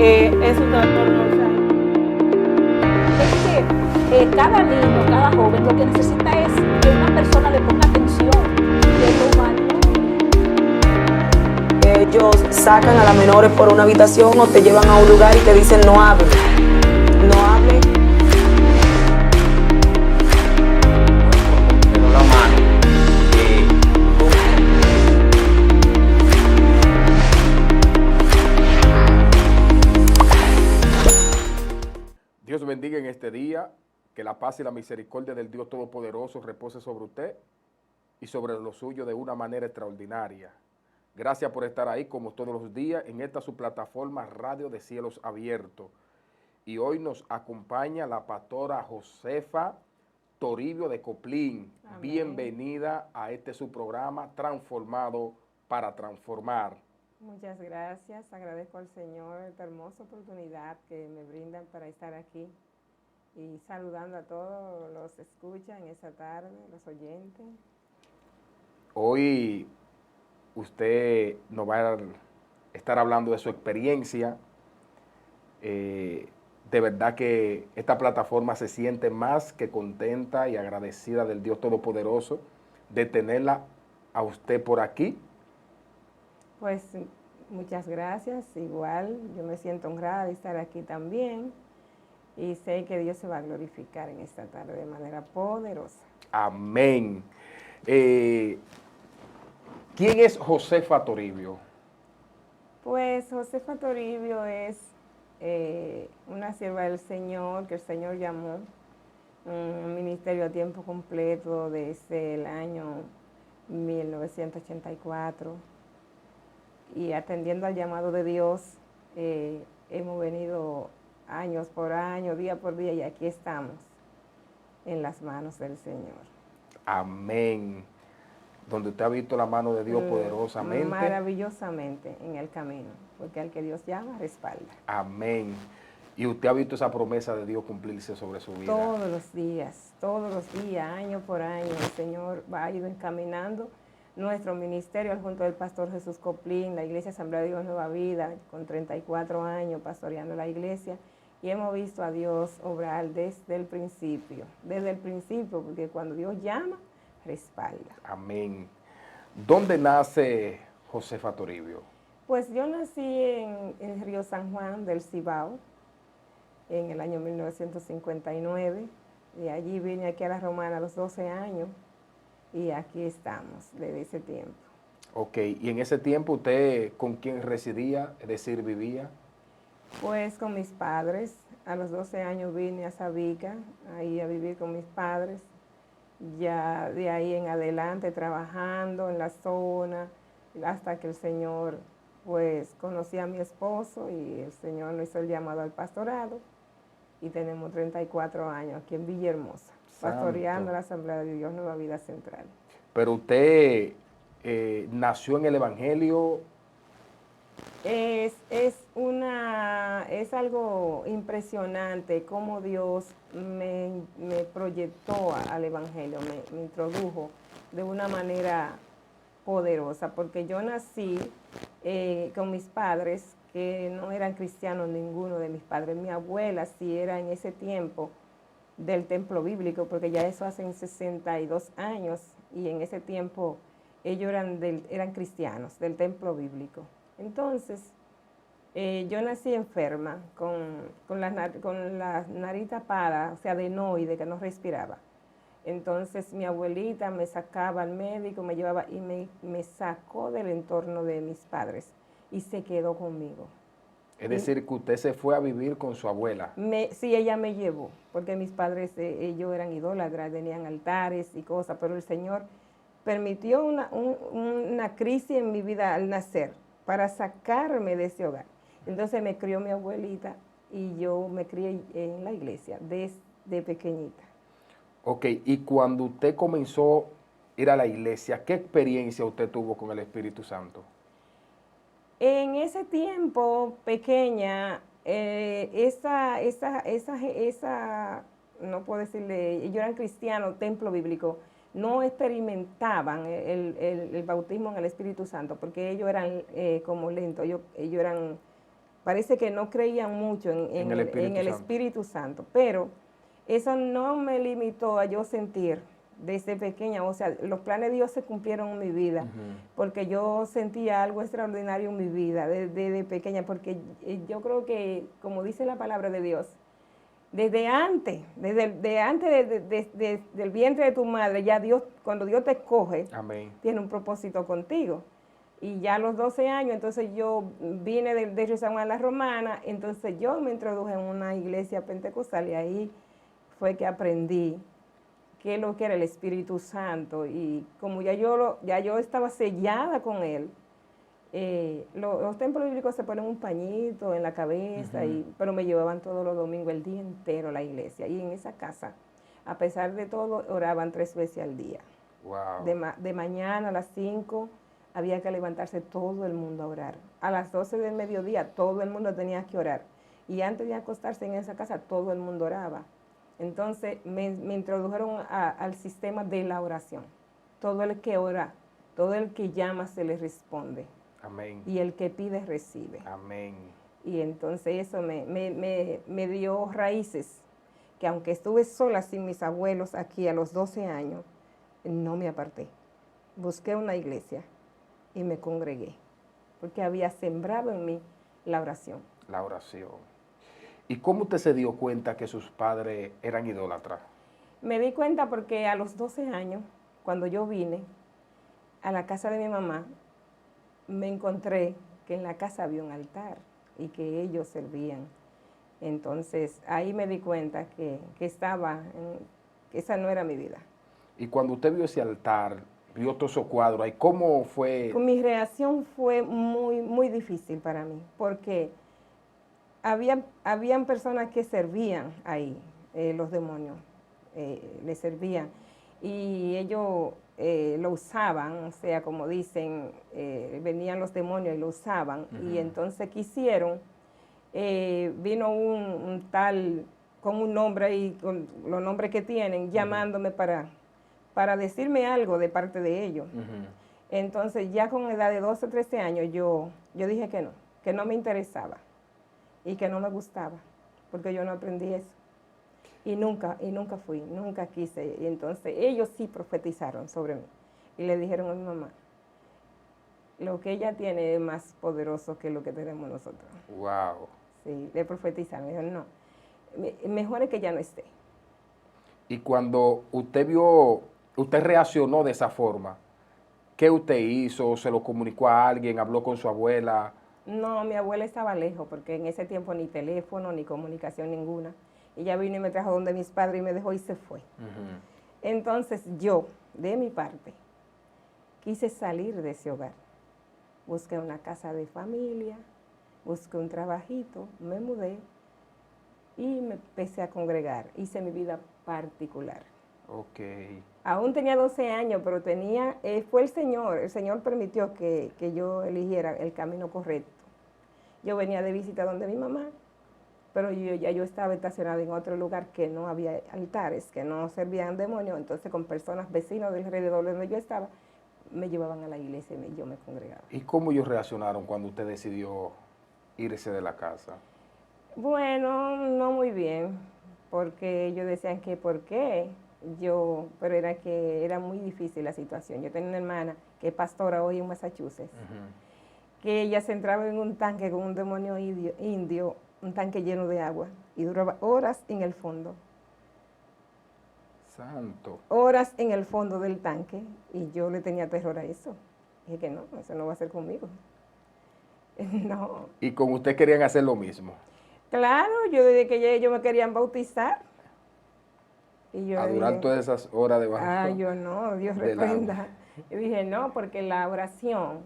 es un trastorno Alzheimer. Es que cada niño, cada joven, lo que necesita es que una persona le ponga atención, que lo valore. Ellos sacan a las menores por una habitación o te llevan a un lugar y te dicen no hable, no hable. Pero la mano. Dios bendiga en este día, que la paz y la misericordia del Dios Todopoderoso repose sobre usted y sobre lo suyo de una manera extraordinaria. Gracias por estar ahí como todos los días en esta su plataforma Radio de Cielos Abiertos. Y hoy nos acompaña la pastora Josefa Toribio de Coplín. Amén. Bienvenida a este su programa Transformado para Transformar. Muchas gracias, agradezco al Señor esta hermosa oportunidad que me brindan para estar aquí y saludando a todos los que escuchan esta tarde, los oyentes. Hoy usted nos va a estar hablando de su experiencia. De verdad que esta plataforma se siente más que contenta y agradecida del Dios Todopoderoso de tenerla a usted por aquí. Pues muchas gracias, igual yo me siento honrada de estar aquí también y sé que Dios se va a glorificar en esta tarde de manera poderosa. Amén. ¿Quién es Josefa Toribio? Pues Josefa Toribio es una sierva del Señor que el Señor llamó un ministerio a tiempo completo desde el año 1984 y atendiendo al llamado de Dios hemos venido años por año, día por día y aquí estamos en las manos del Señor. Amén. Donde usted ha visto la mano de Dios poderosamente. Maravillosamente en el camino, porque al que Dios llama, respalda. Amén. Y usted ha visto esa promesa de Dios cumplirse sobre su vida. Todos los días, año por año, el Señor va a ir encaminando nuestro ministerio junto al pastor Jesús Coplín, la Iglesia Asamblea de Dios Nueva Vida, con 34 años pastoreando la iglesia, y hemos visto a Dios obrar desde el principio, porque cuando Dios llama, respalda. Amén. ¿Dónde nace Josefa Toribio? Pues yo nací en Río San Juan del Cibao, en el año 1959, y allí vine aquí a La Romana a los 12 años, y aquí estamos desde ese tiempo. Ok, y en ese tiempo usted ¿con quién residía? Es decir, vivía. Pues con mis padres, a los 12 años vine a Sabica, ahí a vivir con mis padres, ya de ahí en adelante trabajando en la zona, hasta que el Señor, pues conocí a mi esposo y el Señor nos hizo el llamado al pastorado y tenemos 34 años aquí en Villahermosa, pastoreando la Asamblea de Dios Nueva Vida Central. Pero usted nació en el Evangelio. Es algo impresionante cómo Dios me proyectó al Evangelio, me introdujo de una manera poderosa, porque yo nací con mis padres que no eran cristianos ninguno de mis padres. Mi abuela sí era en ese tiempo del templo bíblico, porque ya eso hace 62 años y en ese tiempo ellos eran cristianos del templo bíblico. Entonces, yo nací enferma, con la nariz tapada, o sea, de que no respiraba. Entonces, mi abuelita me sacaba al médico, me llevaba y me sacó del entorno de mis padres y se quedó conmigo. Es decir, que usted se fue a vivir con su abuela. Sí, ella me llevó, porque mis padres, ellos eran idólatras, tenían altares y cosas, pero el Señor permitió una crisis en mi vida al nacer, para sacarme de ese hogar. Entonces me crió mi abuelita y yo me crié en la iglesia desde pequeñita. Ok, y cuando usted comenzó a ir a la iglesia, ¿qué experiencia usted tuvo con el Espíritu Santo? En ese tiempo, pequeña, no puedo decirle, ellos eran cristianos, templo bíblico, no experimentaban el bautismo en el Espíritu Santo, porque ellos eran como lentos, ellos eran parece que no creían mucho En el Espíritu Santo. Espíritu Santo, pero eso no me limitó a yo sentir desde pequeña, o sea, los planes de Dios se cumplieron en mi vida, porque yo sentía algo extraordinario en mi vida desde pequeña, porque yo creo que, como dice la palabra de Dios, desde antes del vientre de tu madre, ya Dios, cuando Dios te escoge, Amén. tiene un propósito contigo. Y ya a los 12 años, entonces yo vine de Río San Juan a la Romana, entonces yo me introduje en una iglesia pentecostal y ahí fue que aprendí qué es lo que era el Espíritu Santo. Y como ya yo estaba sellada con él, los templos bíblicos se ponen un pañito en la cabeza, pero me llevaban todos los domingos el día entero a la iglesia. Y en esa casa, a pesar de todo, oraban 3 veces al día. Wow. De mañana a las 5 había que levantarse todo el mundo a orar. A las 12 del mediodía todo el mundo tenía que orar. Y antes de acostarse en esa casa todo el mundo oraba. Entonces me introdujeron al sistema de la oración. Todo el que ora, todo el que llama se le responde. Amén. Y el que pide recibe. Amén. Y entonces eso me dio raíces, que aunque estuve sola sin mis abuelos aquí a los 12 años, no me aparté. Busqué una iglesia y me congregué, porque había sembrado en mí la oración. La oración. ¿Y cómo usted se dio cuenta que sus padres eran idólatras? Me di cuenta porque a los 12 años, cuando yo vine a la casa de mi mamá, me encontré que en la casa había un altar y que ellos servían. Entonces ahí me di cuenta que esa no era mi vida. Y cuando usted vio ese altar, vio todos esos cuadros, ¿y cómo fue? Mi reacción fue muy, muy difícil para mí, porque habían personas que servían ahí, los demonios, les servían, y ellos lo usaban, o sea, como dicen, venían los demonios y lo usaban, y entonces quisieron, vino un tal, con un nombre y con los nombres que tienen, llamándome para decirme algo de parte de ellos. Entonces ya con la edad de 12 o 13 años yo dije que no me interesaba y que no me gustaba, porque yo no aprendí eso. Y nunca fui, nunca quise. Y entonces ellos sí profetizaron sobre mí y le dijeron a mi mamá, lo que ella tiene es más poderoso que lo que tenemos nosotros. Wow. Sí, le profetizaron, me dijeron, no, mejor es que ya no esté. Y cuando usted vio, usted reaccionó de esa forma, ¿qué usted hizo? ¿Se lo comunicó a alguien? ¿Habló con su abuela? No, mi abuela estaba lejos, porque en ese tiempo ni teléfono, ni comunicación ninguna. Ella vino y me trajo donde mis padres y me dejó y se fue. Entonces yo, de mi parte, quise salir de ese hogar. Busqué una casa de familia, busqué un trabajito, me mudé y me empecé a congregar. Hice mi vida particular. Ok. Aún tenía 12 años, pero fue el Señor permitió que yo eligiera el camino correcto. Yo venía de visita donde mi mamá, pero yo estaba estacionada en otro lugar que no había altares, que no servían demonios, entonces con personas vecinos del alrededor donde yo estaba, me llevaban a la iglesia y yo me congregaba. ¿Y cómo ellos reaccionaron cuando usted decidió irse de la casa? Bueno, no muy bien, porque ellos decían que ¿por qué? Pero era que era muy difícil la situación. Yo tenía una hermana que es pastora hoy en Massachusetts, que ella se entraba en un tanque con un demonio indio, un tanque lleno de agua, y duraba horas en el fondo. Santo. Horas en el fondo del tanque, y yo le tenía terror a eso. Dije que no, eso no va a ser conmigo. No. ¿Y con usted querían hacer lo mismo? Claro, yo desde que ellos me querían bautizar. Y yo A le durar dije, todas esas horas debajo. yo no, Dios del reprenda. agua. Yo dije, no, porque la oración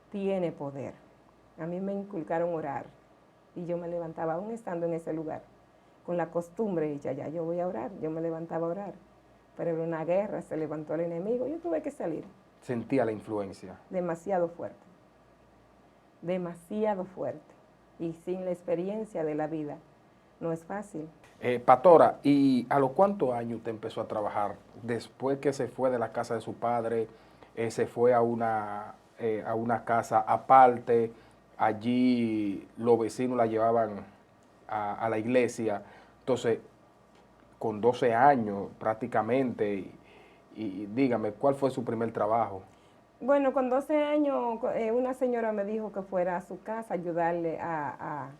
tiene poder. A mí me inculcaron orar. Y yo me levantaba, aún estando en ese lugar, con la costumbre, y ya yo voy a orar. Yo me levantaba a orar. Pero era una guerra, se levantó el enemigo, yo tuve que salir. Sentía la influencia. Demasiado fuerte. Demasiado fuerte. Y sin la experiencia de la vida, no es fácil. Pastora, ¿y a los cuántos años usted empezó a trabajar? Después que se fue de la casa de su padre, se fue a una casa aparte. allí los vecinos la llevaban a la iglesia, entonces con 12 años prácticamente, y dígame, ¿cuál fue su primer trabajo? Bueno, con 12 años, una señora me dijo que fuera a su casa a ayudarle a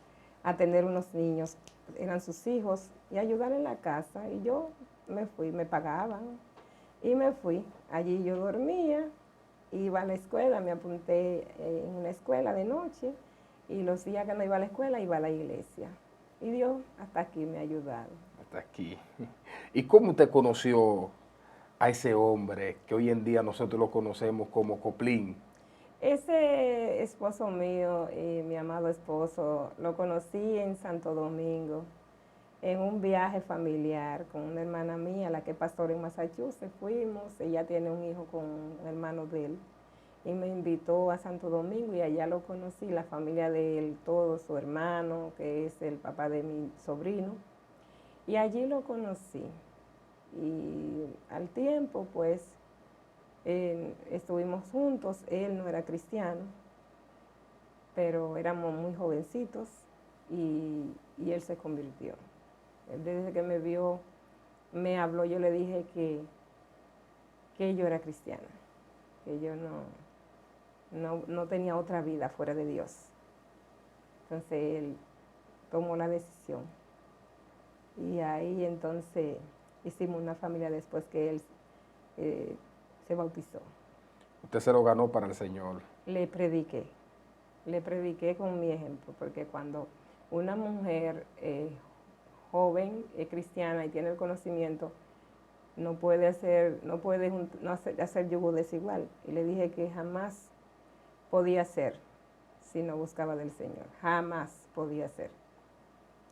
tener unos niños, eran sus hijos, y ayudarle en la casa. Y yo me fui, me pagaban, y me fui. Allí yo dormía, iba a la escuela, me apunté en una escuela de noche, y los días que no iba a la escuela, iba a la iglesia. Y Dios hasta aquí me ha ayudado. Hasta aquí. ¿Y cómo usted conoció a ese hombre que hoy en día nosotros lo conocemos como Coplín? Ese esposo mío, mi amado esposo, lo conocí en Santo Domingo, en un viaje familiar con una hermana mía, la que es pastora en Massachusetts. Fuimos, ella tiene un hijo con un hermano de él, y me invitó a Santo Domingo y allá lo conocí, la familia de él, todo su hermano, que es el papá de mi sobrino, y allí lo conocí. Y al tiempo, pues, estuvimos juntos. Él no era cristiano, pero éramos muy jovencitos, y él se convirtió. Él, desde que me vio, me habló. Yo le dije que yo era cristiana, que yo no tenía otra vida fuera de Dios. Entonces él tomó la decisión, y ahí entonces hicimos una familia después que él se bautizó. Usted se lo ganó para el Señor. Le prediqué con mi ejemplo, porque cuando una mujer joven, cristiana, y tiene el conocimiento, no puede hacer yugo desigual. Y le dije que jamás podía ser si no buscaba del Señor, jamás podía ser.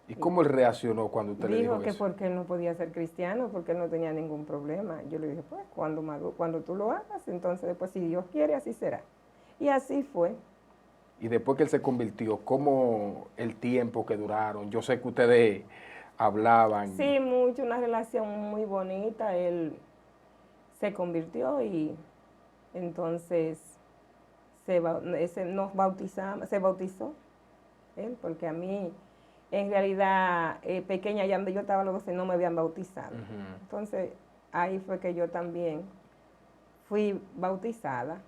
¿Y cómo él reaccionó cuando usted le dijo Dijo que eso? porque él no podía ser cristiano, porque él no tenía ningún problema. Yo le dije, pues cuando tú lo hagas, entonces después si Dios quiere, así será. Y así fue. Y después que él se convirtió, ¿cómo el tiempo que duraron? Yo sé que ustedes hablaban. Sí, mucho, una relación muy bonita. Él se convirtió, y entonces se bautizó él, porque a mí, en realidad, pequeña, ya donde yo estaba, los 12 no me habían bautizado. Ujú. Entonces, ahí fue que yo también fui bautizada,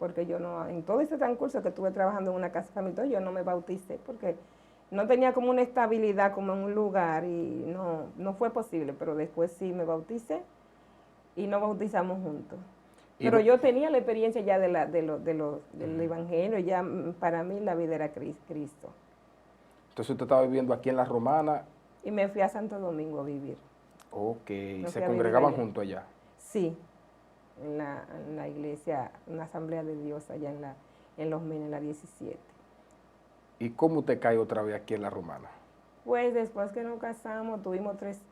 porque yo no, en todo ese transcurso que estuve trabajando en una casa familiar, yo no me bauticé, porque no tenía como una estabilidad como en un lugar, y no fue posible, pero después sí me bauticé, y nos bautizamos juntos. Pero yo tenía la experiencia ya del Evangelio, ya para mí la vida era Cristo. Entonces usted estaba viviendo aquí en La Romana. Y me fui a Santo Domingo a vivir. Ok, Me se fui a congregaban vivir allá. juntos allá. Sí, en la iglesia, una asamblea de Dios allá en Los Menes, en la 17. ¿Y cómo usted cae otra vez aquí en La Romana? Pues después que nos casamos, tuvimos tres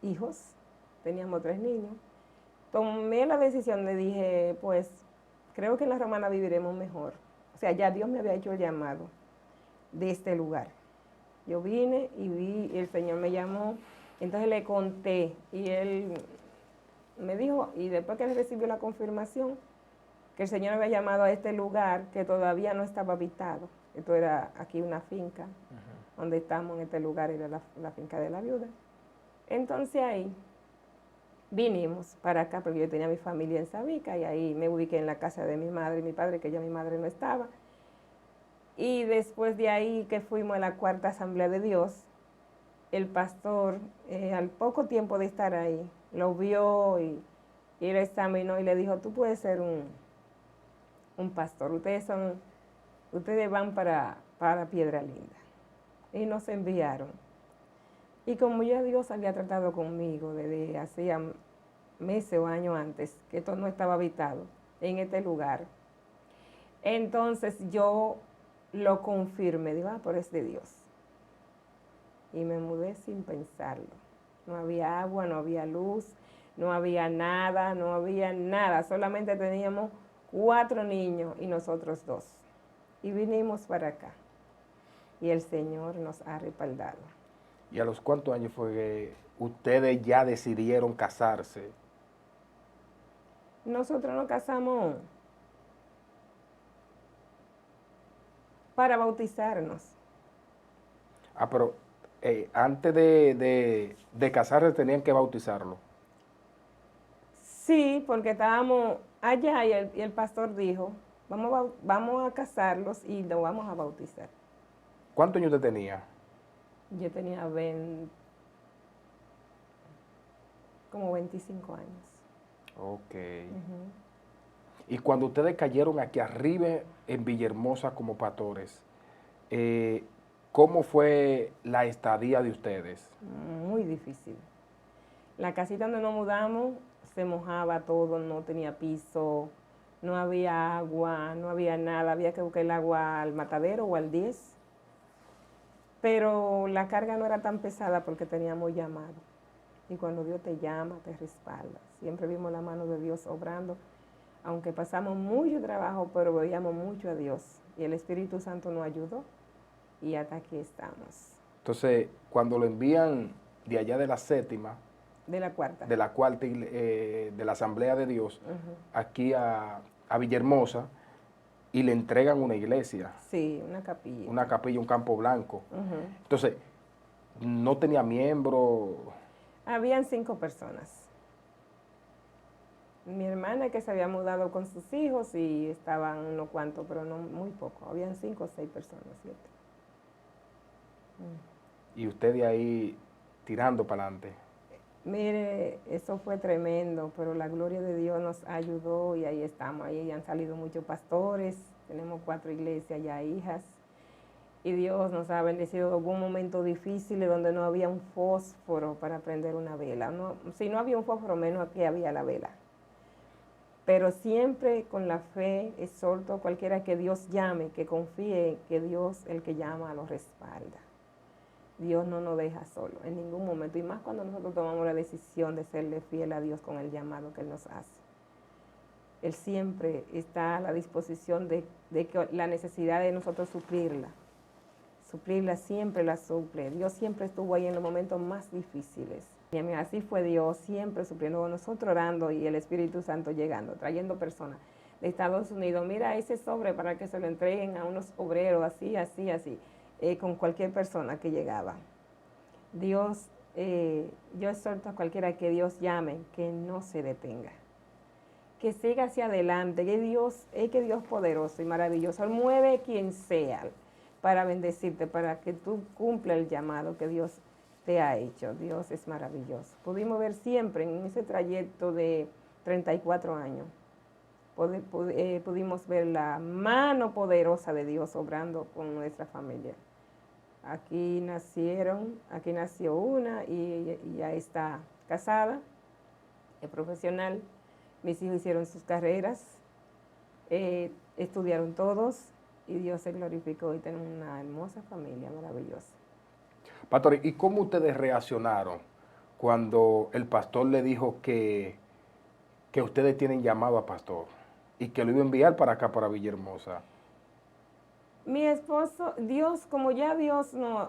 hijos, teníamos 3 niños. Tomé la decisión, le dije, pues creo que en La Romana viviremos mejor. O sea, ya Dios me había hecho el llamado de este lugar. Yo vine y vi, y el Señor me llamó, entonces le conté, y él me dijo, y después que él recibió la confirmación, que el Señor había llamado a este lugar que todavía no estaba habitado. Esto era aquí una finca, donde estamos en este lugar, era la finca de la viuda. Entonces ahí vinimos para acá, porque yo tenía mi familia en Sabica, y ahí me ubiqué en la casa de mi madre y mi padre, que ya mi madre no estaba. Y después de ahí que fuimos a la 4ª Asamblea de Dios, el pastor, al poco tiempo de estar ahí, lo vio y lo examinó, y le dijo, tú puedes ser un pastor, ustedes van para Piedra Linda. Y nos enviaron. Y como ya Dios había tratado conmigo desde hacía meses o años antes, que esto no estaba habitado en este lugar, entonces yo lo confirmé, digo, pero es de Dios. Y me mudé sin pensarlo. No había agua, no había luz, no había nada, solamente teníamos 4 niños y nosotros 2. Y vinimos para acá. Y el Señor nos ha respaldado. ¿Y a los cuántos años fue que ustedes ya decidieron casarse? Nosotros nos casamos para bautizarnos. Ah, pero antes de casarse tenían que bautizarlo. Sí, porque estábamos allá y el pastor dijo, vamos a casarlos y lo vamos a bautizar. ¿Cuántos años usted tenía? Yo tenía como 25 años. Ok. Y cuando ustedes cayeron aquí arriba en Villahermosa como pastores, ¿cómo fue la estadía de ustedes? Muy difícil. La casita donde nos mudamos se mojaba todo, no tenía piso, no había agua, no había nada, había que buscar el agua al matadero o al 10. Pero la carga no era tan pesada porque teníamos llamado. Y cuando Dios te llama, te respalda. Siempre vimos la mano de Dios obrando, aunque pasamos mucho trabajo, pero veíamos mucho a Dios. Y el Espíritu Santo nos ayudó y hasta aquí estamos. Entonces, cuando lo envían de allá de la séptima, De la cuarta. de la cuarta, de la Asamblea de Dios, aquí a Villahermosa, y le entregan una iglesia, Sí, una capilla. una capilla, un campo blanco. Entonces, no tenía miembros. Habían 5 personas. Mi hermana que se había mudado con sus hijos y estaban unos cuantos, pero no muy poco. Habían 5 o 6 personas, 7. Y usted de ahí tirando para adelante. Mire, eso fue tremendo, pero la gloria de Dios nos ayudó y ahí estamos. Ahí han salido muchos pastores, tenemos 4 iglesias ya hijas. Y Dios nos ha bendecido. Hubo un momento difícil donde no había un fósforo para prender una vela. No, si no había un fósforo, menos aquí había la vela. Pero siempre con la fe exhorto a cualquiera que Dios llame, que confíe que Dios, el que llama, lo respalda. Dios no nos deja solo en ningún momento, y más cuando nosotros tomamos la decisión de serle fiel a Dios con el llamado que Él nos hace. Él siempre está a la disposición de que la necesidad de nosotros suplirla siempre la suple. Dios siempre estuvo ahí en los momentos más difíciles. Y así fue Dios, siempre supliendo, nosotros orando y el Espíritu Santo llegando, trayendo personas de Estados Unidos. Mira ese sobre para que se lo entreguen a unos obreros, así, con cualquier persona que llegaba. Dios, yo exhorto a cualquiera que Dios llame, que no se detenga, que siga hacia adelante, que Dios poderoso y maravilloso, Él mueve quien sea para bendecirte, para que tú cumpla el llamado que Dios te ha hecho. Dios es maravilloso. Pudimos ver siempre en ese trayecto de 34 años, pudimos ver la mano poderosa de Dios obrando con nuestra familia. Aquí nació una y ya está casada, es profesional. Mis hijos hicieron sus carreras, estudiaron todos y Dios se glorificó y tenemos una hermosa familia maravillosa. Pastor, ¿y cómo ustedes reaccionaron cuando el pastor le dijo que ustedes tienen llamado a pastor y que lo iba a enviar para acá, para Villahermosa? Mi esposo, Dios, como ya Dios no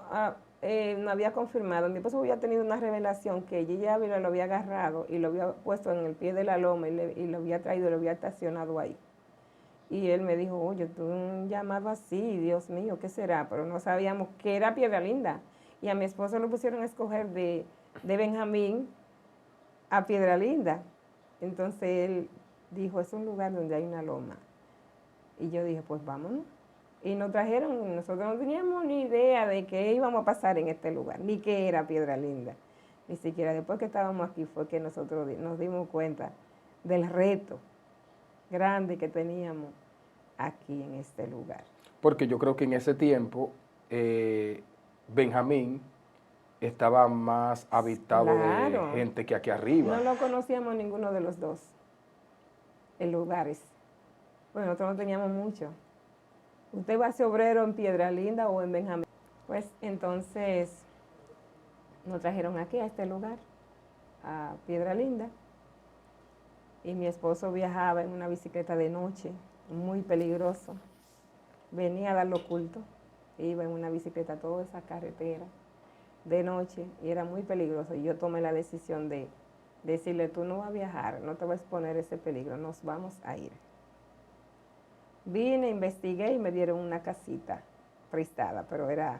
había confirmado, mi esposo había tenido una revelación que ella lo había agarrado y lo había puesto en el pie de la loma y lo había traído, lo había estacionado ahí. Y él me dijo, oye, tú un llamado así, Dios mío, ¿qué será? Pero no sabíamos que era Piedra Linda. Y a mi esposo lo pusieron a escoger de Benjamín a Piedra Linda. Entonces él dijo, es un lugar donde hay una loma. Y yo dije, pues vámonos. Y nos trajeron, nosotros no teníamos ni idea de qué íbamos a pasar en este lugar, ni qué era Piedra Linda. Ni siquiera después que estábamos aquí fue que nosotros nos dimos cuenta del reto grande que teníamos aquí en este lugar. Porque yo creo que en ese tiempo Benjamín estaba más habitado Claro. de gente que aquí arriba. No lo conocíamos ninguno de los dos, en lugares. Bueno, nosotros no teníamos mucho. ¿Usted va a ser obrero en Piedra Linda o en Benjamín? Pues entonces nos trajeron aquí a este lugar, a Piedra Linda. Y mi esposo viajaba en una bicicleta de noche, muy peligroso. Venía a dar lo oculto, iba en una bicicleta toda esa carretera de noche y era muy peligroso. Y yo tomé la decisión de decirle, tú no vas a viajar, no te vas a exponer ese peligro, nos vamos a ir. Vine, investigué y me dieron una casita prestada, pero era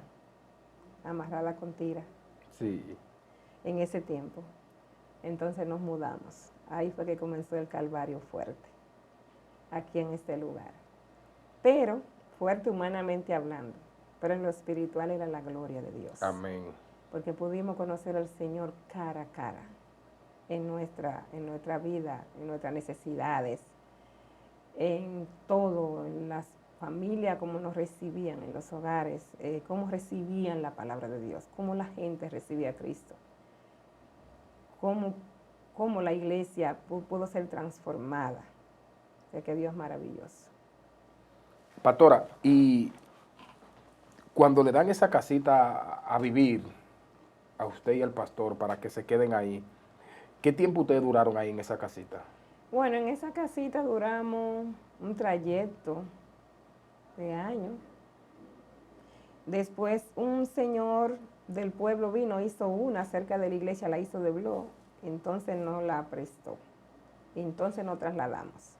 amarrada con tira Sí. en ese tiempo. Entonces nos mudamos. Ahí fue que comenzó el calvario fuerte, aquí en este lugar. Pero fuerte humanamente hablando, pero en lo espiritual era la gloria de Dios. Amén. Porque pudimos conocer al Señor cara a cara, en nuestra vida, en nuestras necesidades, en todo, en las familias, cómo nos recibían en los hogares, cómo recibían la palabra de Dios, cómo la gente recibía a Cristo, cómo la iglesia pudo ser transformada. O sea, que Dios es maravilloso. Pastora, y cuando le dan esa casita a vivir a usted y al pastor para que se queden ahí, ¿qué tiempo ustedes duraron ahí en esa casita? Bueno, en esa casita duramos un trayecto de años. Después un señor del pueblo vino, hizo una cerca de la iglesia, la hizo de blog, entonces no la prestó. Entonces nos trasladamos.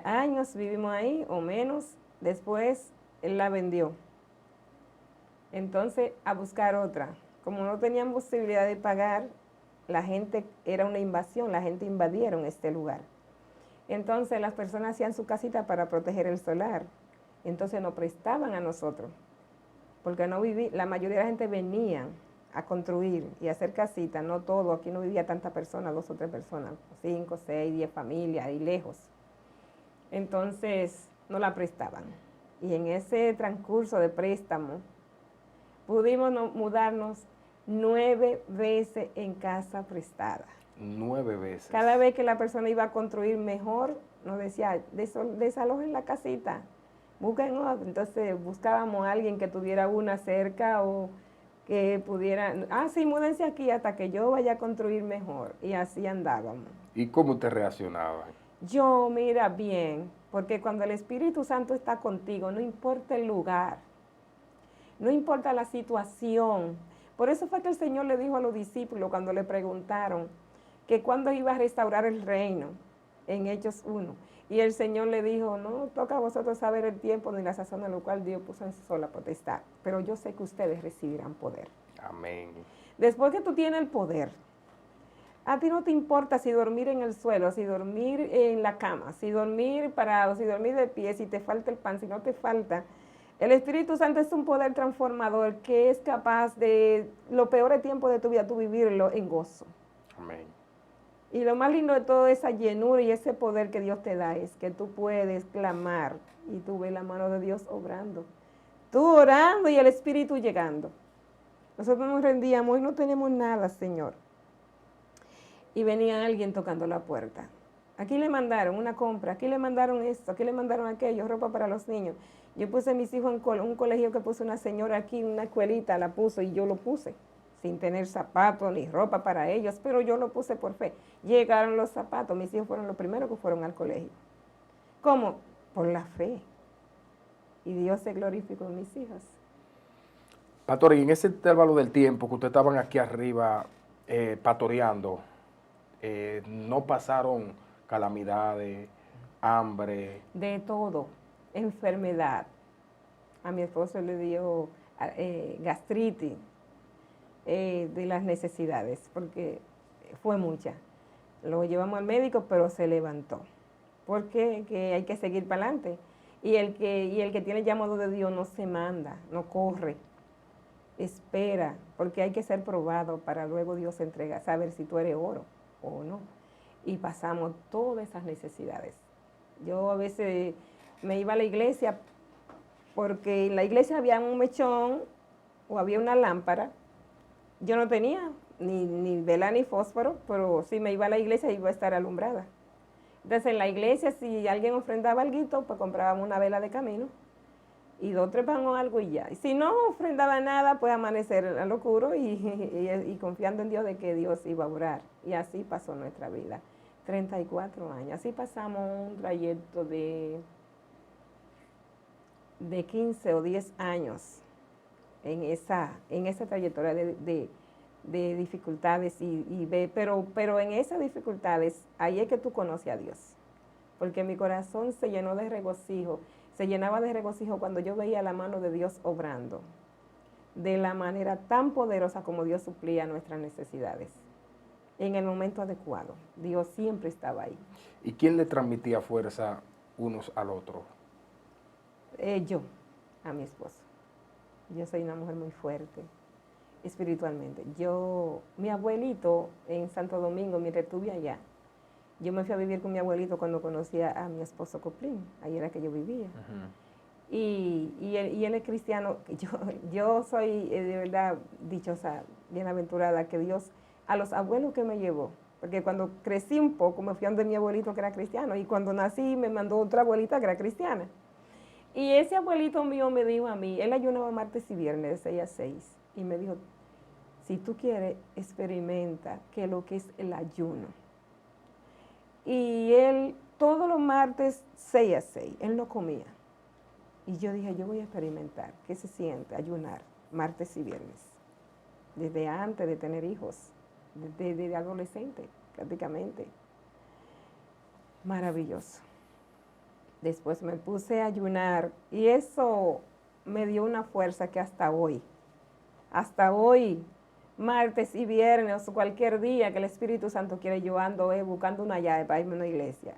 Años vivimos ahí o menos, después él la vendió. Entonces a buscar otra. Como no tenían posibilidad de pagar, la gente, era una invasión, la gente invadieron este lugar. Entonces las personas hacían su casita para proteger el solar. Entonces nos prestaban a nosotros, porque la mayoría de la gente venía a construir y a hacer casitas, no todo, aquí no vivía tanta persona, 2 o 3 personas, 5, 6, 10 familias y lejos. Entonces nos la prestaban. Y en ese transcurso de préstamo pudimos mudarnos 9 veces en casa prestada. 9 veces. Cada vez que la persona iba a construir mejor, nos decía, desalojen la casita, busquen otra. Entonces buscábamos a alguien que tuviera una cerca o que pudiera, sí, múdense aquí hasta que yo vaya a construir mejor. Y así andábamos. ¿Y cómo usted reaccionaba? Yo, mira, bien, porque cuando el Espíritu Santo está contigo, no importa el lugar, no importa la situación. Por eso fue que el Señor le dijo a los discípulos cuando le preguntaron que cuándo iba a restaurar el reino, en Hechos 1. Y el Señor le dijo, no toca a vosotros saber el tiempo ni la sazón a lo cual Dios puso en su sola potestad, pero yo sé que ustedes recibirán poder. Amén. Después que tú tienes el poder, a ti no te importa si dormir en el suelo, si dormir en la cama, si dormir parado, si dormir de pie, si te falta el pan, si no te falta. El Espíritu Santo es un poder transformador que es capaz de los peores tiempos de tu vida, tú vivirlo en gozo. Amén. Y lo más lindo de toda esa llenura y ese poder que Dios te da es que tú puedes clamar y tú ves la mano de Dios obrando. Tú orando y el Espíritu llegando. Nosotros nos rendíamos y no tenemos nada, Señor. Y venía alguien tocando la puerta. Aquí le mandaron una compra, aquí le mandaron esto, aquí le mandaron aquello, ropa para los niños. Yo puse a mis hijos en un colegio que puso una señora aquí, una escuelita, la puso y yo lo puse, sin tener zapatos ni ropa para ellos, pero yo lo puse por fe. Llegaron los zapatos, mis hijos fueron los primeros que fueron al colegio. ¿Cómo? Por la fe. Y Dios se glorificó en mis hijos. Pastor, y en ese intervalo del tiempo que ustedes estaban aquí arriba pastoreando, ¿no pasaron calamidades, hambre? De todo, enfermedad. A mi esposo le dio gastritis, de las necesidades, porque fue mucha. Lo llevamos al médico, pero se levantó. Porque que hay que seguir para adelante. Y el que tiene llamado de Dios no se manda, no corre. Espera, porque hay que ser probado para luego Dios entregar, saber si tú eres oro o no. Y pasamos todas esas necesidades. Yo a veces me iba a la iglesia porque en la iglesia había un mechón o había una lámpara. Yo no tenía ni vela ni fósforo, pero si me iba a la iglesia iba a estar alumbrada. Entonces en la iglesia si alguien ofrendaba algo, pues comprábamos una vela de camino y 2 o 3 pan o algo y ya. Y si no ofrendaba nada, pues amanecer a lo oscuro y confiando en Dios de que Dios iba a orar. Y así pasó nuestra vida. 34 años. Así pasamos un trayecto de 15 o 10 años en esa trayectoria de dificultades pero en esas dificultades ahí es que tú conoces a Dios, porque mi corazón se llenó de regocijo se llenaba de regocijo cuando yo veía la mano de Dios obrando de la manera tan poderosa como Dios suplía nuestras necesidades. En el momento adecuado, Dios siempre estaba ahí. ¿Y quién le transmitía fuerza unos al otro? Yo, a mi esposo. Yo soy una mujer muy fuerte, espiritualmente. Mi abuelito en Santo Domingo, mientras estuve allá, yo me fui a vivir con mi abuelito cuando conocí a mi esposo Coplín, ahí era que yo vivía. Y él es cristiano. Yo soy de verdad dichosa, bienaventurada, que Dios, a los abuelos que me llevó, porque cuando crecí un poco me fui a donde mi abuelito que era cristiano, y cuando nací me mandó otra abuelita que era cristiana. Y ese abuelito mío me dijo a mí, él ayunaba martes y viernes de 6 a 6, y me dijo, si tú quieres, experimenta qué es lo que es el ayuno. Y él, todos los martes 6 a 6, él no comía. Y yo dije, yo voy a experimentar qué se siente ayunar martes y viernes, desde antes de tener hijos, desde adolescente prácticamente. Maravilloso. Después me puse a ayunar y eso me dio una fuerza que hasta hoy, martes y viernes o cualquier día que el Espíritu Santo quiere, yo ando buscando una llave para irme a una iglesia.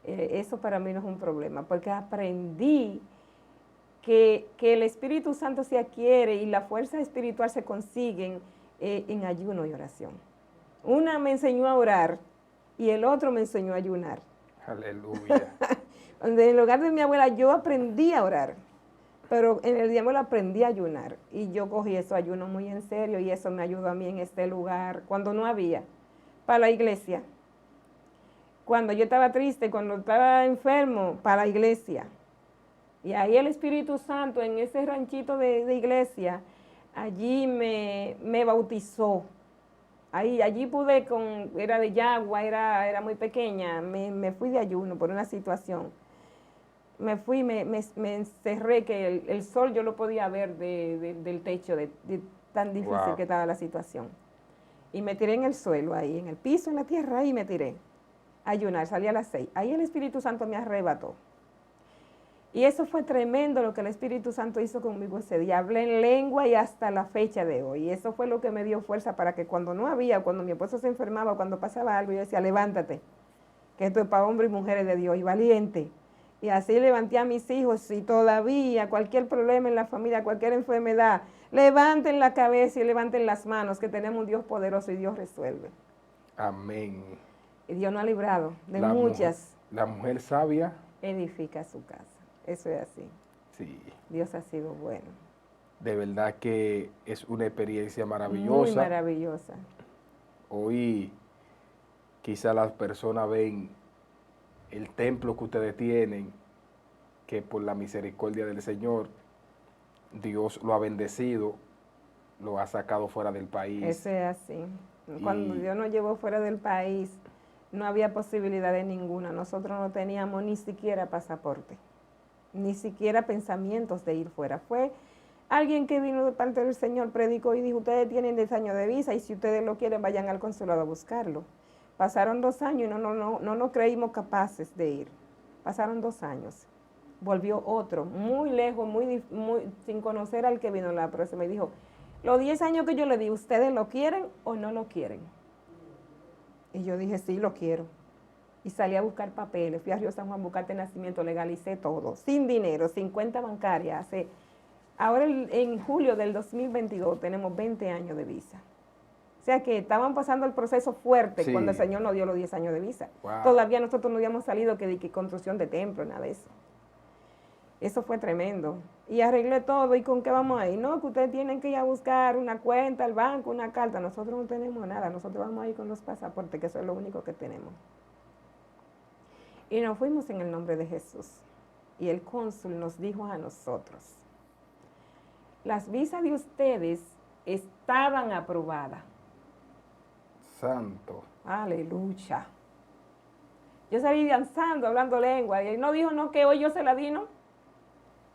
Eso para mí no es un problema, porque aprendí que el Espíritu Santo se adquiere y la fuerza espiritual se consiguen en ayuno y oración. Una me enseñó a orar y el otro me enseñó a ayunar. Aleluya. En el hogar de mi abuela yo aprendí a orar, pero en el día me lo aprendí a ayunar. Y yo cogí eso ayuno muy en serio y eso me ayudó a mí en este lugar, cuando no había, para la iglesia. Cuando yo estaba triste, cuando estaba enfermo, para la iglesia. Y ahí el Espíritu Santo, en ese ranchito de iglesia, allí me bautizó. Allí pude, era de yagua, era muy pequeña, me fui de ayuno por una situación. Me fui, me encerré, que el sol yo lo podía ver del techo, de tan difícil que estaba la situación. Y me tiré en el suelo ahí, en el piso, en la tierra, ahí me tiré. Ayunar, salí a las 6. Ahí el Espíritu Santo me arrebató. Y eso fue tremendo lo que el Espíritu Santo hizo conmigo ese día. Hablé en lengua y hasta la fecha de hoy. Y eso fue lo que me dio fuerza para que cuando no había, cuando mi esposo se enfermaba, cuando pasaba algo, yo decía, levántate, que esto es para hombres y mujeres de Dios, y valiente. Y así levanté a mis hijos, y todavía cualquier problema en la familia, cualquier enfermedad, levanten la cabeza y levanten las manos, que tenemos un Dios poderoso y Dios resuelve. Amén. Y Dios nos ha librado de muchas. La mujer sabia Edifica su casa. Eso es así. Sí. Dios ha sido bueno. De verdad que es una experiencia maravillosa. Muy maravillosa. Hoy quizá las personas ven el templo que ustedes tienen, que por la misericordia del Señor, Dios lo ha bendecido, lo ha sacado fuera del país. Eso es así. Cuando Dios nos llevó fuera del país, no había posibilidad de ninguna. Nosotros no teníamos ni siquiera pasaporte, ni siquiera pensamientos de ir fuera. Fue alguien que vino de parte del Señor, predicó y dijo, ustedes tienen 10 años de visa y si ustedes lo quieren, vayan al consulado a buscarlo. Pasaron 2 años y no nos creímos capaces de ir. Pasaron 2 años. Volvió otro, muy lejos, muy sin conocer al que vino la próxima. Y dijo, los 10 años que yo le di, ¿ustedes lo quieren o no lo quieren? Y yo dije, sí, lo quiero. Y salí a buscar papeles, fui a Río San Juan a buscar de nacimiento, legalicé todo, sin dinero, sin cuenta bancaria. Ahora en julio del 2022 tenemos 20 años de visa. O sea que estaban pasando el proceso fuerte cuando el Señor nos dio los 10 años de visa. Wow. Todavía nosotros no habíamos salido que construcción de templo, nada de eso. Eso fue tremendo. Y arreglé todo. ¿Y con qué vamos a ir? No, que ustedes tienen que ir a buscar una cuenta al banco, una carta. Nosotros no tenemos nada. Nosotros vamos a ir con los pasaportes, que eso es lo único que tenemos. Y nos fuimos en el nombre de Jesús. Y el cónsul nos dijo a nosotros, las visas de ustedes estaban aprobadas. Santo. Aleluya. Yo salí danzando, hablando lengua. Y él no dijo, no, que hoy yo se la di, ¿no?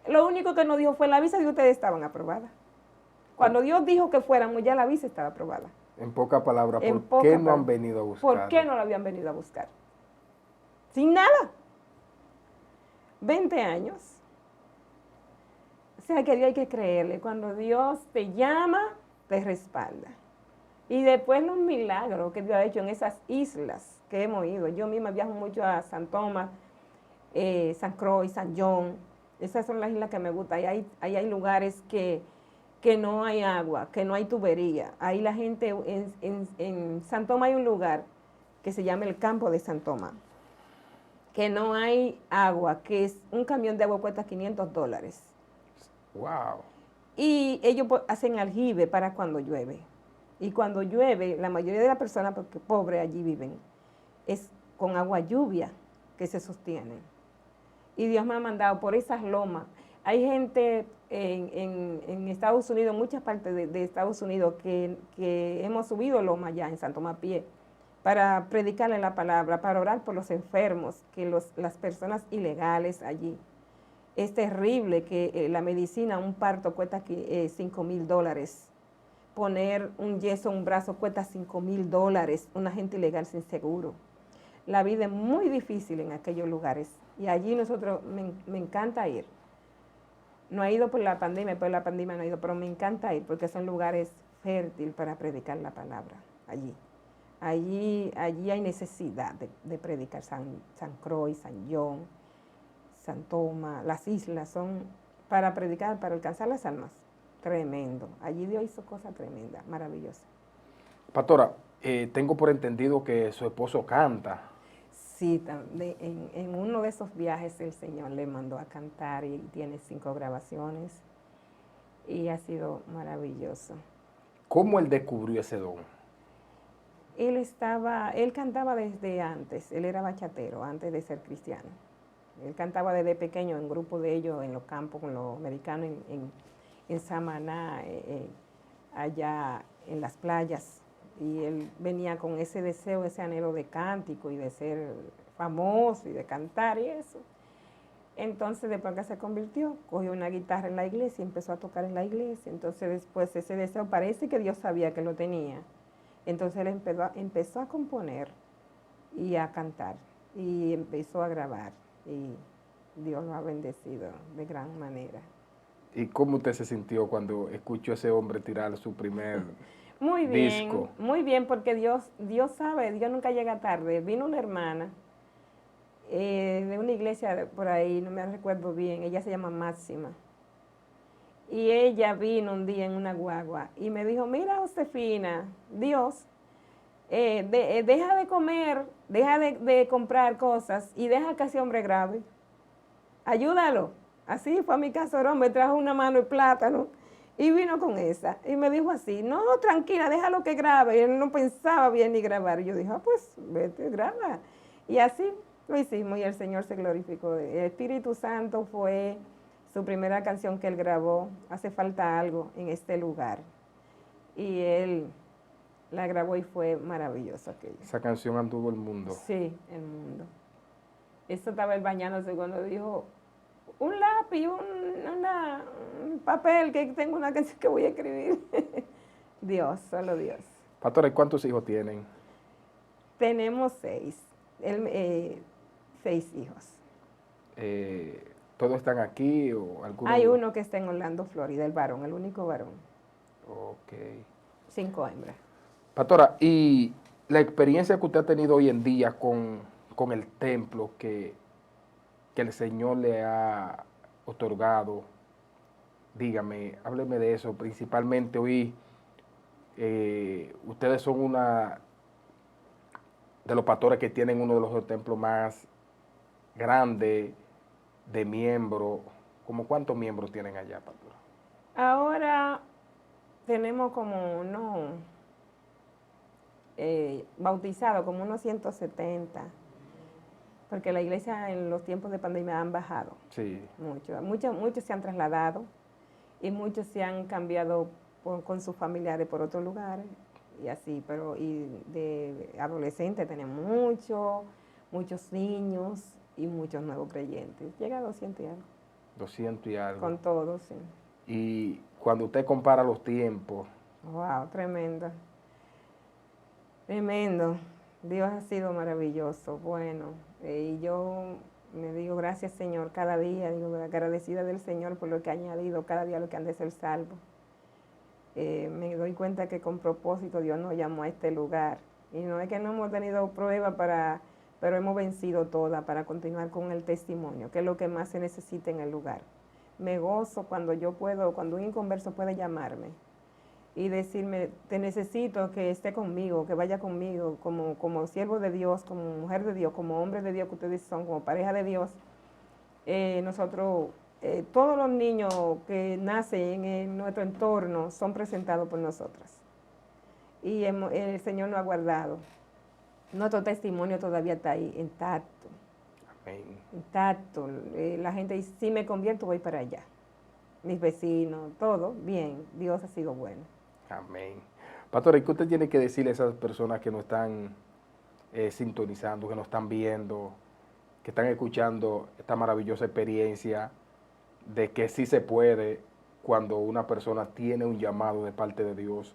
Lo único que nos dijo fue, la visa de ustedes estaban aprobadas. Cuando Dios dijo que fuéramos, ya la visa estaba aprobada. En pocas palabras, ¿por qué no han venido a buscar? ¿Por qué no la habían venido a buscar? Sin nada. 20 años. O sea que Dios hay que creerle. Cuando Dios te llama, te respalda. Y después los milagros que Dios ha hecho en esas islas que hemos ido. Yo misma viajo mucho a San Tomás, San Croix, San John. Esas son las islas que me gustan. Ahí hay lugares que no hay agua, que no hay tubería. Ahí la gente, en San Tomás hay un lugar que se llama el Campo de San Tomás, que no hay agua, que es un camión de agua cuesta $500. Wow. Y ellos hacen aljibe para cuando llueve. Y cuando llueve, la mayoría de las personas, porque pobres allí viven, es con agua lluvia que se sostienen. Y Dios me ha mandado por esas lomas. Hay gente en Estados Unidos, muchas partes de Estados Unidos, que hemos subido lomas allá en Santo Tomás Pie para predicarle la palabra, para orar por los enfermos, que las personas ilegales allí. Es terrible que la medicina, un parto cuesta $5,000. Poner un yeso en un brazo cuesta $5,000, una gente ilegal sin seguro. La vida es muy difícil en aquellos lugares y allí me encanta ir. No he ido por la pandemia no he ido, pero me encanta ir porque son lugares fértiles para predicar la palabra allí. Allí hay necesidad de predicar San Croix, San John, San Tomás. Las islas son para predicar, para alcanzar las almas. Tremendo. Allí Dios hizo cosas tremendas, maravillosas. Pastora, tengo por entendido que su esposo canta. Sí, en uno de esos viajes el Señor le mandó a cantar y tiene 5 grabaciones y ha sido maravilloso. ¿Cómo él descubrió ese don? Él cantaba desde antes, él era bachatero antes de ser cristiano. Él cantaba desde pequeño en grupos de ellos en los campos con los americanos en Samaná, allá en las playas. Y él venía con ese deseo, ese anhelo de cántico y de ser famoso y de cantar y eso. Entonces, después que se convirtió, cogió una guitarra en la iglesia y empezó a tocar en la iglesia. Entonces, después ese deseo, parece que Dios sabía que lo tenía. Entonces, él empezó a componer y a cantar y empezó a grabar. Y Dios lo ha bendecido de gran manera. ¿Y cómo usted se sintió cuando escuchó a ese hombre tirar su primer Muy bien, disco? muy bien, porque Dios sabe, Dios nunca llega tarde. Vino una hermana de una iglesia por ahí, no me recuerdo bien, ella se llama Máxima. Y ella vino un día en una guagua y me dijo, mira Josefina, Dios, deja de comer, deja de comprar cosas y deja que ese hombre grabe. Ayúdalo. Así fue a mi casa, me trajo una mano de plátano y vino con esa. Y me dijo así, no, tranquila, déjalo que grabe. Y él no pensaba bien ni grabar. Y yo dije, pues vete, graba. Y así lo hicimos y el Señor se glorificó. El Espíritu Santo fue su primera canción que él grabó. Hace falta algo en este lugar. Y él la grabó y fue maravilloso aquello. Esa canción anduvo el mundo. Sí, el mundo. Eso estaba él bañándose cuando dijo, un lápiz, un papel, que tengo una canción que voy a escribir. Dios, solo Dios. Pastora, ¿y cuántos hijos tienen? Tenemos 6, 6 hijos. ¿Todos están aquí o algunos? Hay uno que está en Orlando, Florida, el varón, el único varón. Ok. 5 hembras. Pastora, y la experiencia que usted ha tenido hoy en día con el templo que el Señor le ha otorgado, dígame, hábleme de eso. Principalmente hoy, ustedes son una de los pastores que tienen uno de los templos más grandes de miembros. ¿Cómo cuántos miembros tienen allá, pastora? Ahora tenemos como bautizados, como unos 170. Porque la iglesia en los tiempos de pandemia han bajado. Sí. Muchos se han trasladado y muchos se han cambiado con sus familiares por otros lugares y así, pero y de adolescentes tenemos muchos niños y muchos nuevos creyentes. Llega a 200 y algo. 200 y algo. Con todos, sí. Y cuando usted compara los tiempos. Wow, tremendo. Tremendo. Dios ha sido maravilloso, bueno, y yo Me digo gracias Señor cada día, digo agradecida del Señor por lo que ha añadido cada día lo que han de ser salvo. Me doy cuenta que con propósito Dios nos llamó a este lugar. Y no es que no hemos tenido pruebas pero hemos vencido todas para continuar con el testimonio, que es lo que más se necesita en el lugar. Me gozo cuando yo puedo, cuando un inconverso puede llamarme y decirme, te necesito que esté conmigo, que vaya conmigo, como siervo de Dios, como mujer de Dios, como hombre de Dios que ustedes son, como pareja de Dios. Nosotros, todos los niños que nacen en nuestro entorno son presentados por nosotras. Y el Señor nos ha guardado. Nuestro testimonio todavía está ahí, intacto. Amén. Intacto. La gente dice, si me convierto voy para allá. Mis vecinos, todo, bien. Dios ha sido bueno. Amén. Pastora, ¿y qué usted tiene que decirle a esas personas que nos están sintonizando, que nos están viendo, que están escuchando esta maravillosa experiencia de que sí se puede cuando una persona tiene un llamado de parte de Dios?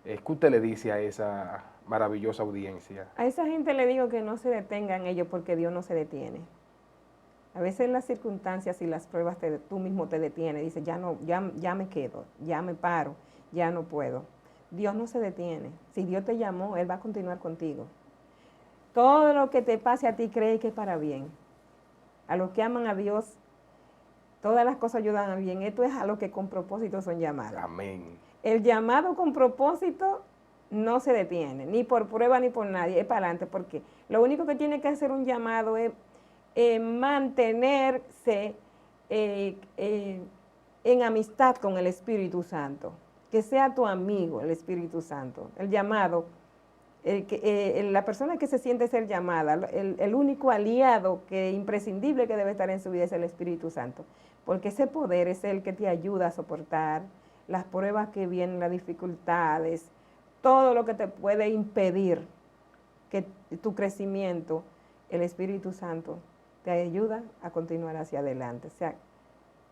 ¿Qué usted le dice a esa maravillosa audiencia? A esa gente le digo que no se detengan ellos porque Dios no se detiene. A veces las circunstancias y las pruebas tú mismo te detienes, dices, ya me quedo, ya me paro, ya no puedo. Dios no se detiene. Si Dios te llamó, Él va a continuar contigo. Todo lo que te pase a ti, cree que es para bien. A los que aman a Dios, todas las cosas ayudan a bien. Esto es a los que con propósito son llamados. Amén. El llamado con propósito no se detiene, ni por prueba ni por nadie, es para adelante, porque lo único que tiene que hacer un llamado es mantenerse en amistad con el Espíritu Santo, que sea tu amigo el Espíritu Santo. El llamado, la persona que se siente ser llamada, el único aliado imprescindible que debe estar en su vida es el Espíritu Santo, porque ese poder es el que te ayuda a soportar las pruebas que vienen, las dificultades, todo lo que te puede impedir que tu crecimiento, el Espíritu Santo te ayuda a continuar hacia adelante. O sea,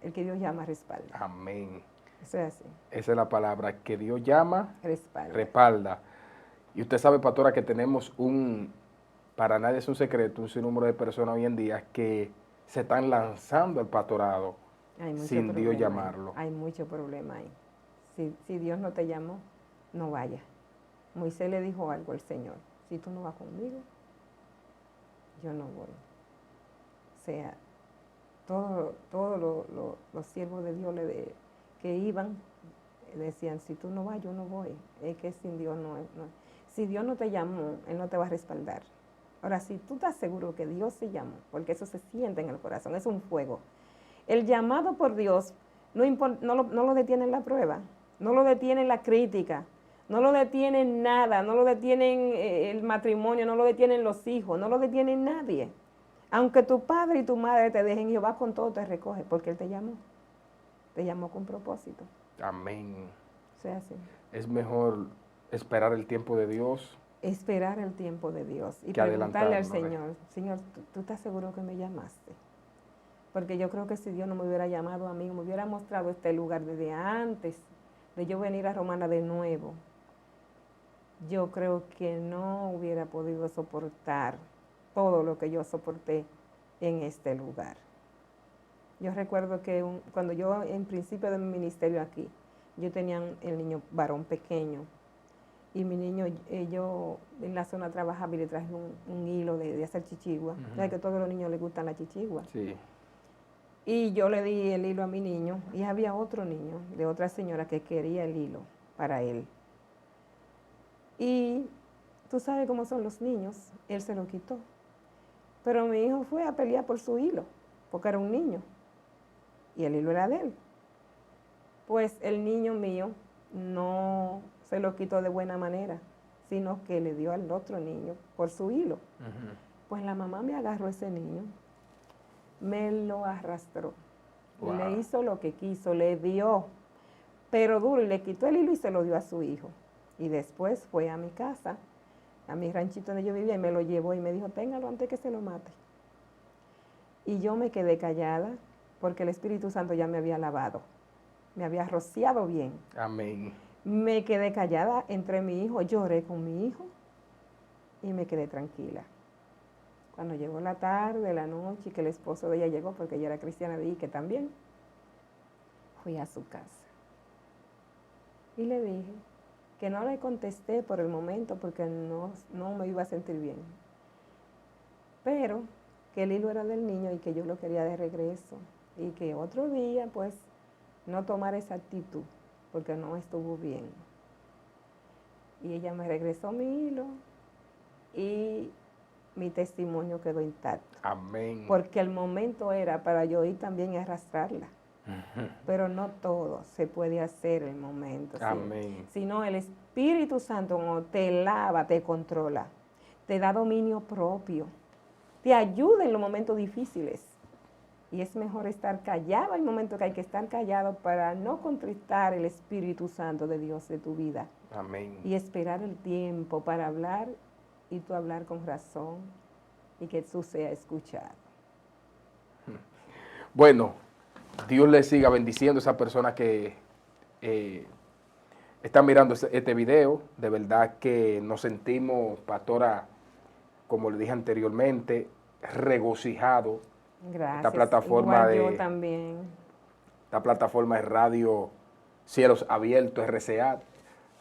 el que Dios llama respalda. Amén. Eso es así. Esa es la palabra, que Dios llama, Respalda. respalda. Y usted sabe, pastora, que tenemos para nadie es un secreto, un sinnúmero de personas hoy en día que se están lanzando al pastorado sin Dios llamarlo. Hay mucho problema ahí. Si Dios no te llamó, no vayas. Moisés le dijo algo al Señor, si tú no vas conmigo, yo no voy. O sea, todos los siervos de Dios que iban, decían, si tú no vas, yo no voy. Es que sin Dios no. Si Dios no te llamó, Él no te va a respaldar. Ahora, si tú estás seguro que Dios te llamó, porque eso se siente en el corazón, es un fuego. El llamado por Dios no lo detiene la prueba, no lo detiene la crítica, no lo detiene nada, no lo detienen el matrimonio, no lo detienen los hijos, no lo detiene nadie. Aunque tu padre y tu madre te dejen, Jehová con todo te recoge, porque Él te llamó con propósito. Amén. O sea, así. Es mejor esperar el tiempo de Dios. Esperar el tiempo de Dios y que preguntarle al adelantarnos, Señor, Señor, ¿tú estás seguro que me llamaste? Porque yo creo que si Dios no me hubiera llamado a mí, me hubiera mostrado este lugar desde antes de yo venir a Romana de nuevo, yo creo que no hubiera podido soportar todo lo que yo soporté en este lugar. Yo recuerdo que cuando yo en principio de mi ministerio aquí, yo tenía el niño varón pequeño y mi niño, yo en la zona trabajaba y le traje un hilo de hacer chichigua. ¿Sabes que a todos los niños les gustan la chichigua? Sí. Y yo le di el hilo a mi niño y había otro niño de otra señora que quería el hilo para él. Y tú sabes cómo son los niños, él se lo quitó. Pero mi hijo fue a pelear por su hilo, porque era un niño y el hilo era de él. Pues el niño mío no se lo quitó de buena manera, sino que le dio al otro niño por su hilo. Pues la mamá me agarró ese niño, me lo arrastró, Wow. le hizo lo que quiso, le dio, pero duro, y le quitó el hilo y se lo dio a su hijo. Y después fue a mi casa, a mi ranchito donde yo vivía, y me lo llevó y me dijo, téngalo antes que se lo mate. Y yo me quedé callada porque el Espíritu Santo ya me había lavado, me había rociado bien. Amén. Me quedé callada entre mi hijo, lloré con mi hijo y me quedé tranquila. Cuando llegó la tarde, la noche, y que el esposo de ella llegó, porque ella era cristiana de que también, fui a su casa. Y le dije que no le contesté por el momento porque no me iba a sentir bien. Pero que el hilo era del niño y que yo lo quería de regreso. Y que otro día, pues, no tomar esa actitud porque no estuvo bien. Y ella me regresó mi hilo y mi testimonio quedó intacto. Amén. Porque el momento era para yo ir también a arrastrarla. Pero no todo se puede hacer en el momento. ¿sí? Amén. Sino el Espíritu Santo cuando te lava, te controla, te da dominio propio, te ayuda en los momentos difíciles. Y es mejor estar callado, hay momentos que hay que estar callado para no contristar el Espíritu Santo de Dios de tu vida. Amén. Y esperar el tiempo para hablar y tú hablar con razón y que tú seas escuchado. Bueno, Dios le siga bendiciendo a esa persona que está mirando este video. De verdad que nos sentimos, pastora, como le dije anteriormente, regocijados. Gracias. Esta plataforma Igual yo también. Esta plataforma de radio Cielos Abiertos, RCA,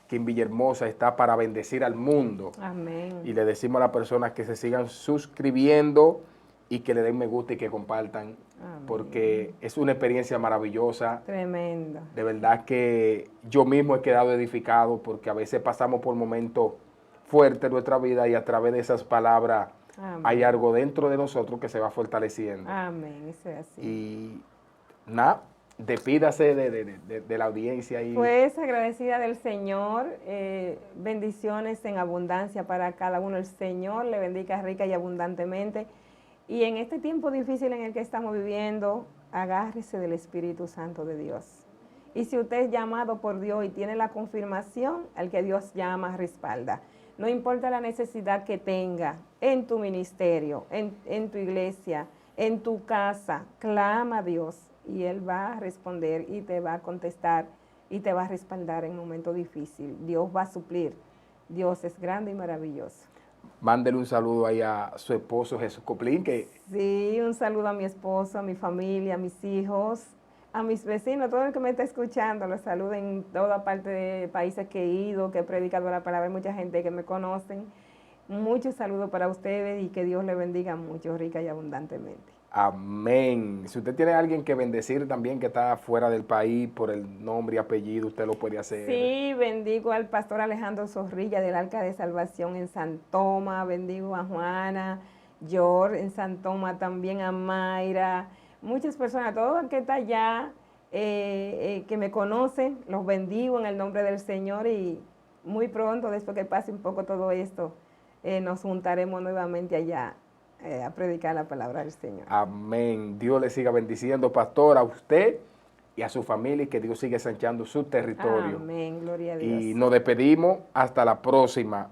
que en Villahermosa está para bendecir al mundo. Amén. Y le decimos a las personas que se sigan suscribiendo y que le den me gusta y que compartan, Amén. porque es una experiencia maravillosa. Tremendo. De verdad que yo mismo he quedado edificado porque a veces pasamos por momentos fuertes en nuestra vida y a través de esas palabras Amén. hay algo dentro de nosotros que se va fortaleciendo. Amén, eso es así. Y nada, despídase de la audiencia. Y Pues agradecida del Señor, bendiciones en abundancia para cada uno. El Señor le bendiga rica y abundantemente. Y en este tiempo difícil en el que estamos viviendo, agárrese del Espíritu Santo de Dios. Y si usted es llamado por Dios y tiene la confirmación, al que Dios llama, respalda. No importa la necesidad que tenga en tu ministerio, en tu iglesia, en tu casa, clama a Dios y Él va a responder y te va a contestar y te va a respaldar en un momento difícil. Dios va a suplir. Dios es grande y maravilloso. mándele un saludo ahí a su esposo Jesús Coplín, que Sí, un saludo a mi esposo, a mi familia, a mis hijos, a mis vecinos, todo el que me está escuchando. Los saludo en toda parte de países que he ido, que he predicado la palabra, hay mucha gente que me conocen. Muchos saludos para ustedes y que Dios les bendiga mucho, rica y abundantemente. amén. Si usted tiene a alguien que bendecir también que está fuera del país por el nombre y apellido, usted lo puede hacer. Sí, bendigo al pastor Alejandro Zorrilla del Arca de Salvación en San Tomás, bendigo a Juana, George en San Tomás, también a Mayra, muchas personas, todo el que está allá, que me conocen, los bendigo en el nombre del Señor y muy pronto, después que pase un poco todo esto, nos juntaremos nuevamente allá a predicar la palabra del Señor. Amén. Dios le siga bendiciendo, pastor, a usted y a su familia y que Dios siga ensanchando su territorio. Amén, gloria a Dios. Y nos despedimos hasta la próxima.